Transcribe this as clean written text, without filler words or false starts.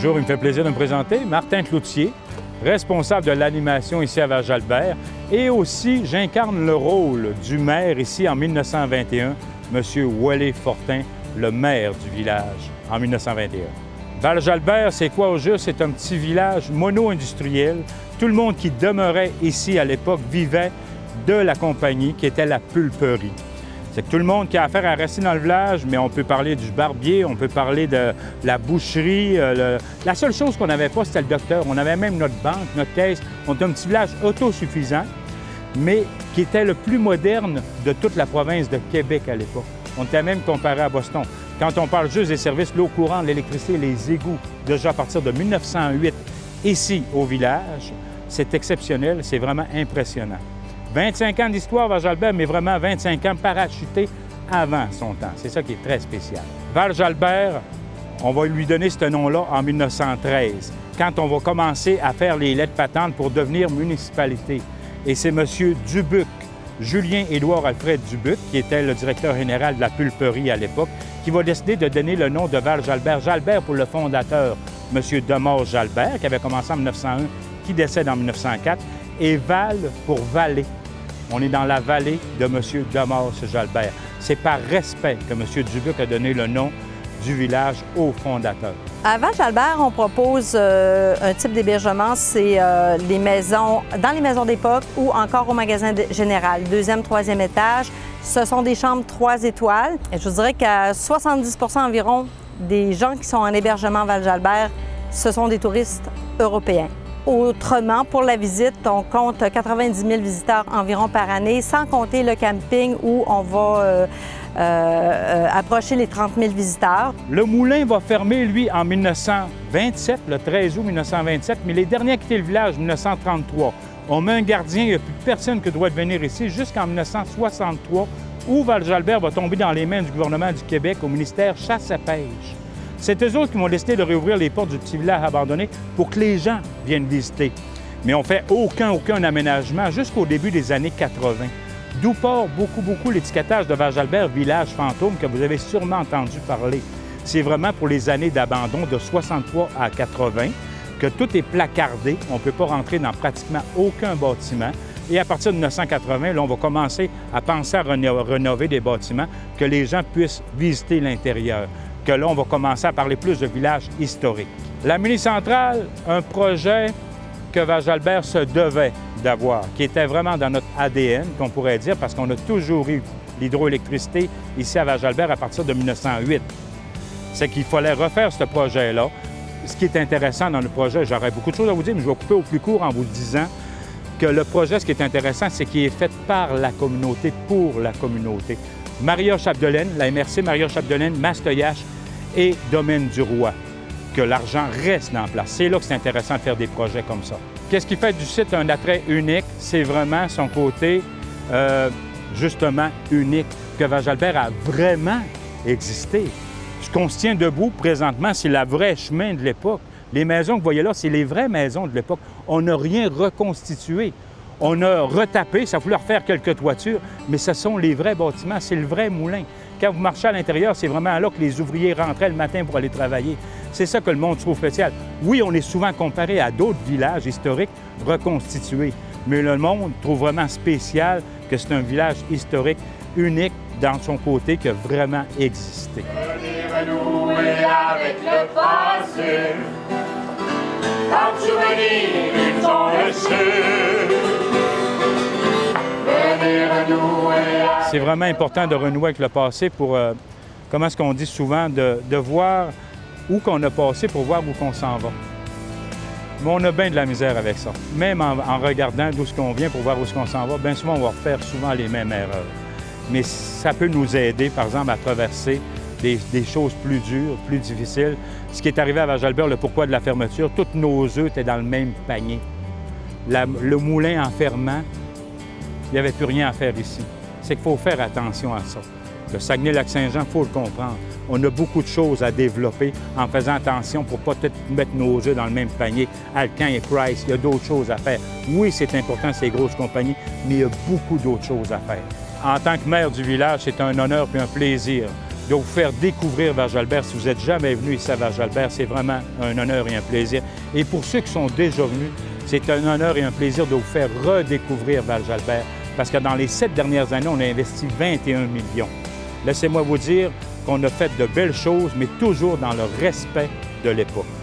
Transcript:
Bonjour, il me fait plaisir de me présenter. Martin Cloutier, responsable de l'animation ici à Val-Jalbert. Et aussi, j'incarne le rôle du maire ici en 1921, M. Ouellet Fortin, le maire du village en 1921. Val-Jalbert, c'est quoi au juste? C'est un petit village mono-industriel. Tout le monde qui demeurait ici à l'époque vivait de la compagnie qui était la pulperie. C'est que tout le monde qui a affaire à rester dans le village, mais on peut parler du barbier, on peut parler de la boucherie. La seule chose qu'on n'avait pas, c'était le docteur. On avait même notre banque, notre caisse. On était un petit village autosuffisant, mais qui était le plus moderne de toute la province de Québec à l'époque. On était même comparé à Boston. Quand on parle juste des services, l'eau courante, l'électricité, les égouts, déjà à partir de 1908, ici au village, c'est exceptionnel, c'est vraiment impressionnant. 25 ans d'histoire, Val-Jalbert, mais vraiment 25 ans parachutés avant son temps. C'est ça qui est très spécial. Val-Jalbert, on va lui donner ce nom-là en 1913, quand on va commencer à faire les lettres patentes pour devenir municipalité. Et c'est M. Dubuc, Julien-Édouard Alfred Dubuc, qui était le directeur général de la pulperie à l'époque, qui va décider de donner le nom de Val-Jalbert. Jalbert pour le fondateur, M. Demarche-Jalbert, qui avait commencé en 1901, qui décède en 1904, et Val pour vallée. On est dans la vallée de M. Demarche-Jalbert. C'est par respect que M. Dubuc a donné le nom du village au fondateur. À Val-Jalbert, on propose un type d'hébergement, c'est dans les maisons d'époque ou encore au magasin général, deuxième, troisième étage. Ce sont des chambres 3 étoiles. Et je vous dirais qu'à 70 environ des gens qui sont en hébergement à Val-Jalbert, ce sont des touristes européens. Autrement, pour la visite, on compte 90 000 visiteurs environ par année, sans compter le camping où on va approcher les 30 000 visiteurs. Le moulin va fermer, lui, en 1927, le 13 août 1927, mais les derniers à quitter le village, 1933. On met un gardien, il n'y a plus personne qui doit venir ici jusqu'en 1963, où Val-Jalbert va tomber dans les mains du gouvernement du Québec au ministère Chasse et Pêche. C'est eux autres qui vont décider de réouvrir les portes du petit village abandonné pour que les gens viennent visiter. Mais on ne fait aucun aménagement jusqu'au début des années 80. D'où part beaucoup l'étiquetage de Val-Jalbert village fantôme que vous avez sûrement entendu parler. C'est vraiment pour les années d'abandon de 63 à 80 que tout est placardé. On ne peut pas rentrer dans pratiquement aucun bâtiment. Et à partir de 1980, là, on va commencer à penser à rénover des bâtiments, que les gens puissent visiter l'intérieur. Que là, on va commencer à parler plus de village historique. La mini-centrale, un projet que Val-Jalbert se devait d'avoir, qui était vraiment dans notre ADN, qu'on pourrait dire, parce qu'on a toujours eu l'hydroélectricité ici à Val-Jalbert à partir de 1908. C'est qu'il fallait refaire ce projet-là. Ce qui est intéressant dans le projet, j'aurais beaucoup de choses à vous dire, mais je vais couper au plus court en vous disant que le projet, ce qui est intéressant, c'est qu'il est fait par la communauté, pour la communauté. Maria Chapdelaine, la MRC Maria Chapdelaine, Mastoyache et Domaine du Roi, que l'argent reste en place. C'est là que c'est intéressant de faire des projets comme ça. Qu'est-ce qui fait du site un attrait unique? C'est vraiment son côté, justement, unique, que Val-Jalbert a vraiment existé. Ce qu'on se tient debout présentement, c'est le vrai chemin de l'époque. Les maisons que vous voyez là, c'est les vraies maisons de l'époque. On n'a rien reconstitué. On a retapé, ça voulait refaire quelques toitures, mais ce sont les vrais bâtiments, c'est le vrai moulin. Quand vous marchez à l'intérieur, c'est vraiment là que les ouvriers rentraient le matin pour aller travailler. C'est ça que le monde trouve spécial. Oui, on est souvent comparé à d'autres villages historiques reconstitués, mais le monde trouve vraiment spécial que c'est un village historique unique dans son côté qui a vraiment existé. Venez renouer avec le passé, tant de souvenirs ils ont laissé. C'est vraiment important de renouer avec le passé pour, comment est-ce qu'on dit souvent, de voir où qu'on a passé pour voir où qu'on s'en va. Mais on a bien de la misère avec ça. Même en regardant d'où ce qu'on vient pour voir où ce qu'on s'en va, bien souvent, on va refaire souvent les mêmes erreurs. Mais ça peut nous aider, par exemple, à traverser des choses plus dures, plus difficiles. Ce qui est arrivé à Val-Jalbert, le pourquoi de la fermeture, tous nos œufs étaient dans le même panier. Le moulin en fermant, il n'y avait plus rien à faire ici. C'est qu'il faut faire attention à ça. Le Saguenay-Lac-Saint-Jean, il faut le comprendre. On a beaucoup de choses à développer en faisant attention pour ne pas tout mettre nos œufs dans le même panier. Alcan et Price, il y a d'autres choses à faire. Oui, c'est important, ces grosses compagnies, mais il y a beaucoup d'autres choses à faire. En tant que maire du village, c'est un honneur et un plaisir de vous faire découvrir Val-Jalbert. Si vous n'êtes jamais venu ici à Val-Jalbert, c'est vraiment un honneur et un plaisir. Et pour ceux qui sont déjà venus, c'est un honneur et un plaisir de vous faire redécouvrir Val-Jalbert parce que dans les 7 dernières années, on a investi 21 millions. Laissez-moi vous dire qu'on a fait de belles choses, mais toujours dans le respect de l'époque.